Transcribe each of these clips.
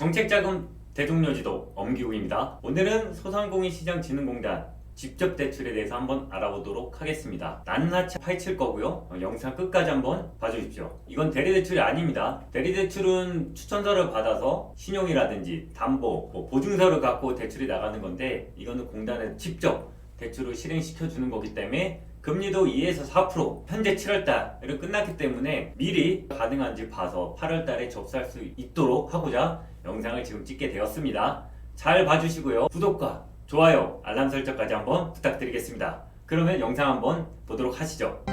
정책자금 대동여지도 엄기국입니다. 오늘은 소상공인시장진흥공단 직접대출에 대해서 한번 알아보도록 하겠습니다. 낱낱이 파헤칠 거고요. 영상 끝까지 한번 봐주십시오. 이건 대리대출이 아닙니다. 대리대출은 추천서를 받아서 신용이라든지 담보, 보증서를 갖고 대출이 나가는 건데, 이거는 공단에 직접 대출을 실행시켜 주는 거기 때문에 금리도 2에서 4%, 현재 7월달은 끝났기 때문에 미리 가능한지 봐서 8월달에 접수할 수 있도록 하고자 영상을 지금 찍게 되었습니다. 잘 봐주시고요. 구독과 좋아요, 알람 설정까지 한번 부탁드리겠습니다. 그러면 영상 한번 보도록 하시죠.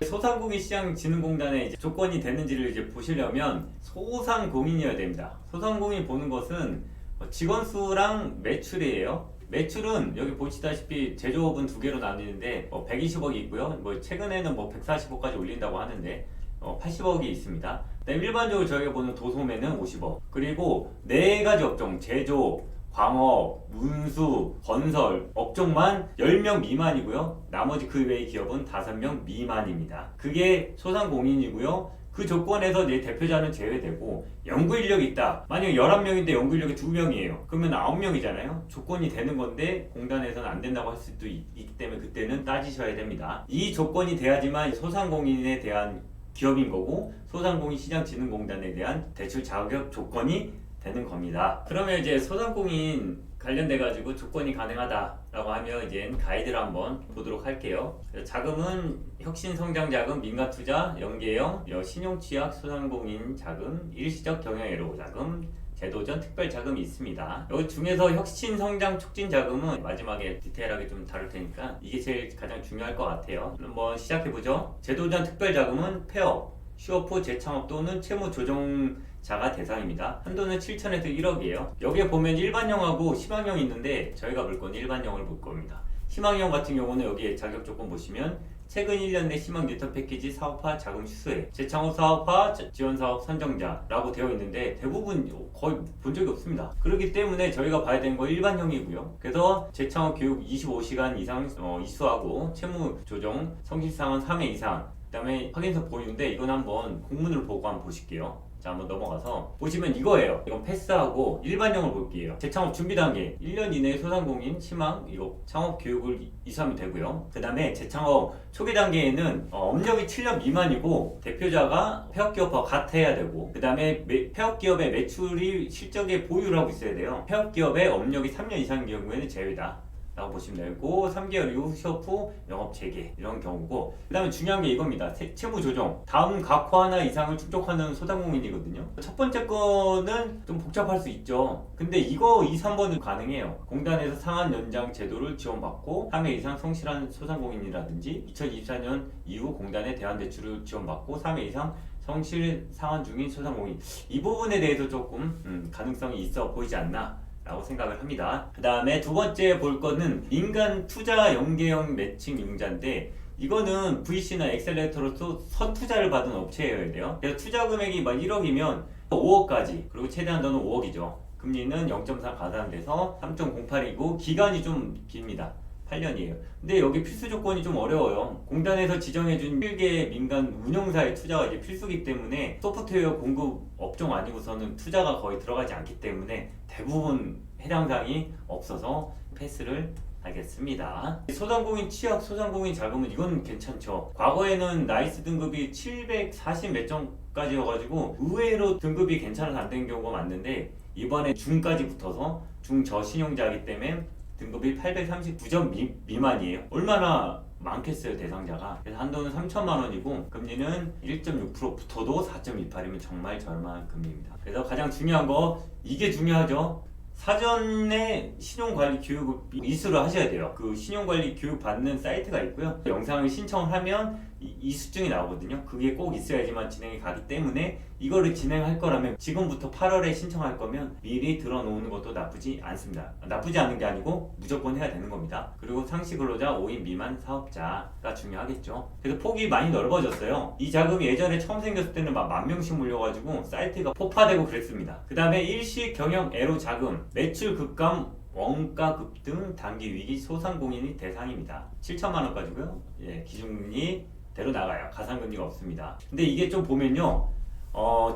소상공인시장진흥공단의 조건이 되는지를 보시려면 소상공인이어야 됩니다. 소상공인 보는 것은 직원 수랑 매출이에요. 매출은 여기 보시다시피 제조업은 두 개로 나뉘는데 120억이 있고요. 최근에는 140억까지 올린다고 하는데 80억이 있습니다. 일반적으로 저희가 보는 도소매는 50억. 그리고 네 가지 업종, 제조, 광업, 운수, 건설 업종만 10명 미만이고요. 나머지 그 외의 기업은 5명 미만입니다. 그게 소상공인이고요. 그 조건에서 내 대표자는 제외되고 연구인력이 있다. 만약에 11명인데 연구인력이 2명이에요. 그러면 9명이잖아요. 조건이 되는 건데 공단에서는 안 된다고 할 수도 있기 때문에 그때는 따지셔야 됩니다. 이 조건이 돼야지만 소상공인에 대한 기업인 거고 소상공인시장진흥공단에 대한 대출 자격 조건이 되는 겁니다. 그러면 이제 소상공인 관련돼 가지고 조건이 가능하다라고 하면 이제 가이드를 한번 보도록 할게요. 자금은 혁신성장자금, 민간투자, 연계형, 신용취약, 소상공인 자금, 일시적 경영애로 자금, 제도전 특별자금이 있습니다. 여기 중에서 혁신성장 촉진자금은 마지막에 디테일하게 좀 다룰 테니까 이게 제일 가장 중요할 것 같아요. 한번 시작해보죠. 제도전 특별자금은 폐업, 휴업 후 재창업 또는 채무조정자가 대상입니다. 한도는 7천에서 1억이에요. 여기에 보면 일반형하고 희망형이 있는데 저희가 볼 건 일반형을 볼 겁니다. 희망형 같은 경우는 여기에 자격 조건 보시면 최근 1년 내 희망 뉴턴 패키지 사업화 자금 수혜, 재창업 사업화 지원 사업 선정자라고 되어 있는데 대부분 거의 본 적이 없습니다. 그렇기 때문에 저희가 봐야 되는 거 일반형이고요. 그래서 재창업 교육 25시간 이상 이수하고 채무 조정 성실상은 3회 이상, 그 다음에 확인서 보이는데 이건 한번 공문을 보고 한번 보실게요. 자, 한번 넘어가서 보시면 이거예요. 이건 패스하고 일반형을 볼게요. 재창업 준비 단계 1년 이내에 소상공인 희망 이거 창업 교육을 이수하면 되고요. 그 다음에 재창업 초기 단계에는 업력이 7년 미만이고 대표자가 폐업기업과 같아야 되고, 그 다음에 폐업기업의 매출이 실적에 보유를 하고 있어야 돼요. 폐업기업의 업력이 3년 이상인 경우에는 제외다 라고 보시면 되고, 3개월 이후 휴업 후 영업 재개 이런 경우고, 그 다음에 중요한 게 이겁니다. 채무 조정 다음 각호 하나 이상을 충족하는 소상공인이거든요. 첫 번째 거는 좀 복잡할 수 있죠. 근데 이거 2, 3번은 가능해요. 공단에서 상한 연장 제도를 지원받고 3회 이상 성실한 소상공인이라든지 2024년 이후 공단의 대안대출을 지원받고 3회 이상 성실 상환 중인 소상공인, 이 부분에 대해서 조금 가능성이 있어 보이지 않나 라고 생각을 합니다. 그 다음에 두 번째 볼 거는 민간 투자 연계형 매칭 융자인데, 이거는 VC나 엑셀레이터로서 선투자를 받은 업체여야 돼요. 그래서 투자 금액이 1억이면 5억까지, 그리고 최대 한도는 5억이죠. 금리는 0.4 가산돼서 3.08이고 기간이 좀 깁니다. 8년이에요. 근데 여기 필수 조건이 좀 어려워요. 공단에서 지정해준 1개 민간 운영사의 투자가 이제 필수기 때문에 소프트웨어 공급 업종 아니고서는 투자가 거의 들어가지 않기 때문에 대부분 해당사항이 없어서 패스를 하겠습니다. 소상공인 취약, 소상공인 자금은 이건 괜찮죠. 과거에는 나이스 등급이 740 몇 점까지여가지고 의외로 등급이 괜찮아서 안 된 경우가 많은데, 이번에 중까지 붙어서 중저신용자이기 때문에 등급이 839점 미만이에요. 얼마나 많겠어요, 대상자가. 그래서 한도는 3천만 원이고 금리는 1.6% 붙어도 4.28이면 정말 저렴한 금리입니다. 그래서 가장 중요한 거, 이게 중요하죠. 사전에 신용관리 교육을 이수를 하셔야 돼요. 그 신용관리 교육 받는 사이트가 있고요. 영상을 신청을 하면 이수증이 나오거든요. 그게 꼭 있어야지만 진행이 가기 때문에 이거를 진행할 거라면 지금부터 8월에 신청할 거면 미리 들어놓는 것도 나쁘지 않습니다. 나쁘지 않은 게 아니고 무조건 해야 되는 겁니다. 그리고 상시 근로자 5인 미만 사업자가 중요하겠죠. 그래서 폭이 많이 넓어졌어요. 이 자금이 예전에 처음 생겼을 때는 막 10,000명씩 몰려가지고 사이트가 폭파되고 그랬습니다. 그 다음에 일시 경영 애로 자금, 매출 급감, 원가 급등, 단기 위기 소상공인이 대상입니다. 7천만 원까지고요. 기준금리 대로 나가요. 가상금리가 없습니다. 근데 이게 좀 보면요,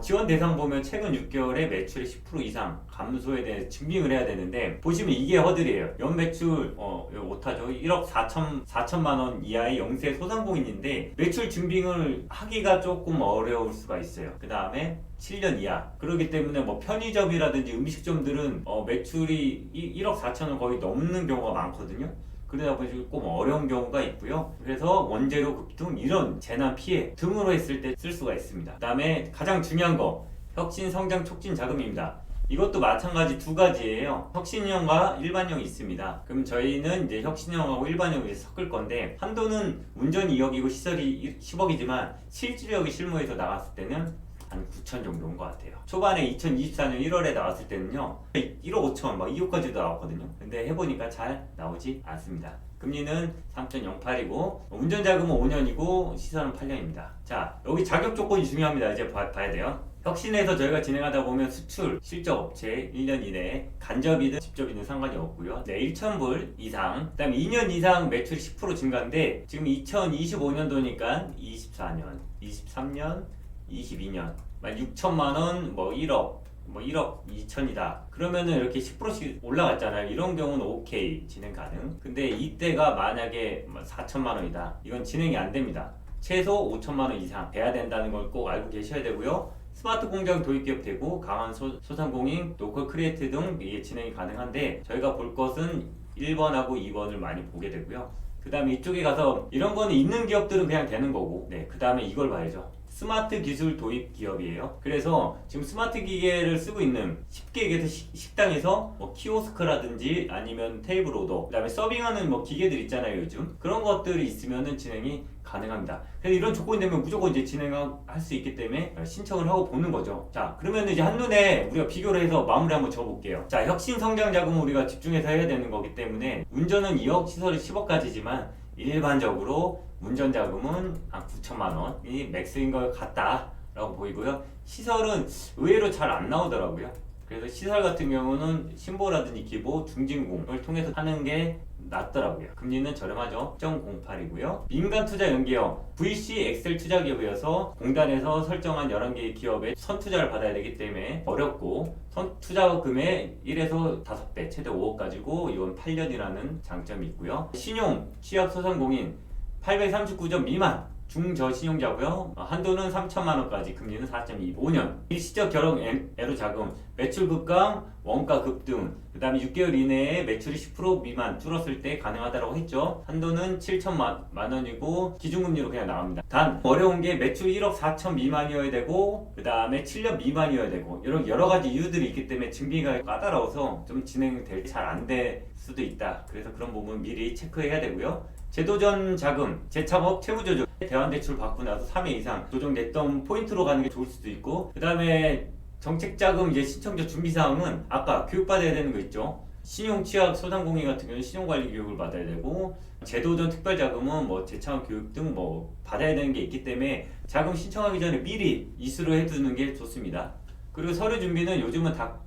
지원 대상 보면 최근 6개월에 매출의 10% 이상 감소에 대해 증빙을 해야 되는데 보시면 이게 허들이에요. 연 매출 오타죠. 1억 4천만 원 이하의 영세 소상공인인데 매출 증빙을 하기가 조금 어려울 수가 있어요. 그 다음에 7년 이하. 그렇기 때문에 뭐 편의점이라든지 음식점들은 매출이 1억 4천원 거의 넘는 경우가 많거든요. 그러다 보니 조금 어려운 경우가 있고요. 그래서 원재료 급등 이런 재난 피해 등으로 했을 때 쓸 수가 있습니다. 그 다음에 가장 중요한 거 혁신 성장 촉진 자금입니다. 이것도 마찬가지 두 가지예요. 혁신형과 일반형이 있습니다. 그럼 저희는 이제 혁신형하고 일반형을 섞을 건데 한도는 운전 2억이고 시설이 10억이지만 실질력이 실무에서 나갔을 때는 한 9천 정도인 것 같아요. 초반에 2024년 1월에 나왔을 때는요 1억 5천 막 2억까지도 나왔거든요. 근데 해보니까 잘 나오지 않습니다. 금리는 3.08이고 운전자금은 5년이고 시설은 8년입니다. 자, 여기 자격 조건이 중요합니다. 이제 봐야 돼요. 혁신에서 저희가 진행하다 보면 수출, 실적 업체 1년 이내에 간접이든 직접이든 상관이 없고요. 네, 1,000불 이상. 그 다음에 2년 이상 매출이 10% 증가인데 지금 2025년도니까 24년, 23년, 22년 6천만원, 뭐 1억, 뭐 1억 2천이다. 그러면은 이렇게 10%씩 올라갔잖아요. 이런 경우는 오케이, 진행 가능. 근데 이때가 만약에 4천만원이다. 이건 진행이 안 됩니다. 최소 5천만원 이상 돼야 된다는 걸 꼭 알고 계셔야 되고요. 스마트 공장 도입기업 되고 강한 소상공인, 로컬 크리에이트 등 이게 진행이 가능한데 저희가 볼 것은 1번하고 2번을 많이 보게 되고요. 그 다음에 이쪽에 가서 이런 거는 있는 기업들은 그냥 되는 거고, 네, 그 다음에 이걸 봐야죠. 스마트 기술 도입 기업이에요. 그래서 지금 스마트 기계를 쓰고 있는 쉽게 얘기해서 식당에서 뭐 키오스크라든지 아니면 테이블 오더, 그 다음에 서빙하는 뭐 기계들 있잖아요 요즘. 그런 것들이 있으면은 진행이 가능합니다. 그래서 이런 조건이 되면 무조건 이제 진행할 수 있기 때문에 신청을 하고 보는 거죠. 자, 그러면 이제 한눈에 우리가 비교를 해서 마무리 한번 줘볼게요. 자, 혁신 성장 자금은 우리가 집중해서 해야 되는 거기 때문에 운전은 2억, 시설이 10억까지지만 일반적으로 운전 자금은 한 9천만 원이 맥스인 것 같다라고 보이고요. 시설은 의외로 잘 안 나오더라고요. 그래서 시설 같은 경우는 신보라든지 기보, 중진공을 통해서 하는 게 낫더라고요. 금리는 저렴하죠. 0.08이고요. 민간 투자 연계형 VC 엑셀 투자 기업이어서 공단에서 설정한 11개의 기업에 선투자를 받아야 되기 때문에 어렵고 선투자금의 1에서 5배 최대 5억 가지고 이건 8년이라는 장점이 있고요. 신용 취약 소상공인 839점 미만 중저신용자고요. 한도는 3천만원까지, 금리는 4.25년. 일시적 결혼 애로 자금, 매출 급강, 원가 급등, 그 다음에 6개월 이내에 매출이 10% 미만 줄었을 때 가능하다고 했죠. 한도는 7천만 원이고 기준금리로 그냥 나옵니다. 단 어려운 게 매출 1억 4천 미만이어야 되고 그 다음에 7년 미만이어야 되고 이런 여러 가지 이유들이 있기 때문에 증빙이 까다로워서 좀 진행될 잘 안 될 수도 있다. 그래서 그런 부분 미리 체크해야 되고요. 제도전 자금, 재창업, 채무조정, 대환대출 받고 나서 3회 이상 조정됐던 포인트로 가는 게 좋을 수도 있고 그 다음에 정책자금 이제 신청자 준비사항은 아까 교육받아야 되는 거 있죠. 신용 취약 소상공인 같은 경우는 신용관리 교육을 받아야 되고 제도전 특별자금은 뭐 재창업 교육 등 뭐 받아야 되는 게 있기 때문에 자금 신청하기 전에 미리 이수를 해두는 게 좋습니다. 그리고 서류 준비는 요즘은 다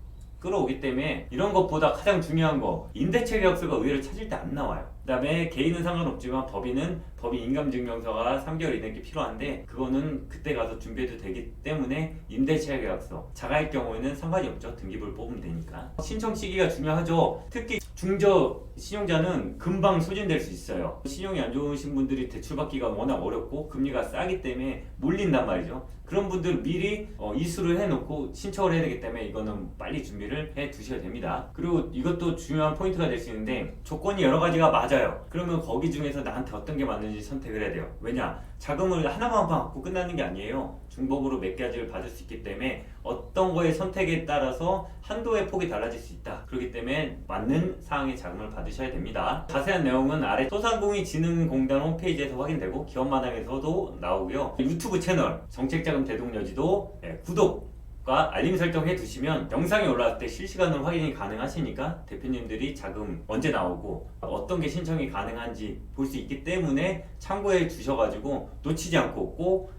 끌어오기 때문에 이런 것보다 가장 중요한 거 임대차 계약서가 의외로 찾을 때 안 나와요. 그 다음에 개인은 상관없지만 법인 인감증명서가 3개월 이내에 필요한데 그거는 그때 가서 준비해도 되기 때문에 임대차 계약서 자가일 경우에는 상관이 없죠. 등기부를 뽑으면 되니까. 신청 시기가 중요하죠. 특히 중저 신용자는 금방 소진될 수 있어요. 신용이 안 좋으신 분들이 대출받기가 워낙 어렵고 금리가 싸기 때문에 몰린단 말이죠. 그런 분들 미리 이수를 해놓고 신청을 해야 되기 때문에 이거는 빨리 준비를 해 두셔야 됩니다. 그리고 이것도 중요한 포인트가 될 수 있는데 조건이 여러 가지가 맞아요. 그러면 거기 중에서 나한테 어떤 게 맞는지 선택을 해야 돼요. 왜냐? 자금을 하나만 받고 끝나는 게 아니에요. 중복으로 몇 가지를 받을 수 있기 때문에 어떤 거의 선택에 따라서 한도의 폭이 달라질 수 있다. 그렇기 때문에 맞는 사항의 자금을 받으셔야 됩니다. 자세한 내용은 아래 소상공인진흥공단 홈페이지에서 확인되고 기업마당에서도 나오고요. 유튜브 채널 정책자금 대동여지도 구독과 알림 설정 해두시면 영상이 올라왔을 때 실시간으로 확인이 가능하시니까 대표님들이 자금 언제 나오고 어떤 게 신청이 가능한지 볼 수 있기 때문에 참고해 주셔가지고 놓치지 않고 꼭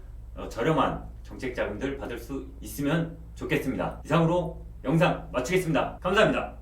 저렴한 정책자금들 받을 수 있으면 좋겠습니다. 이상으로 영상 마치겠습니다. 감사합니다.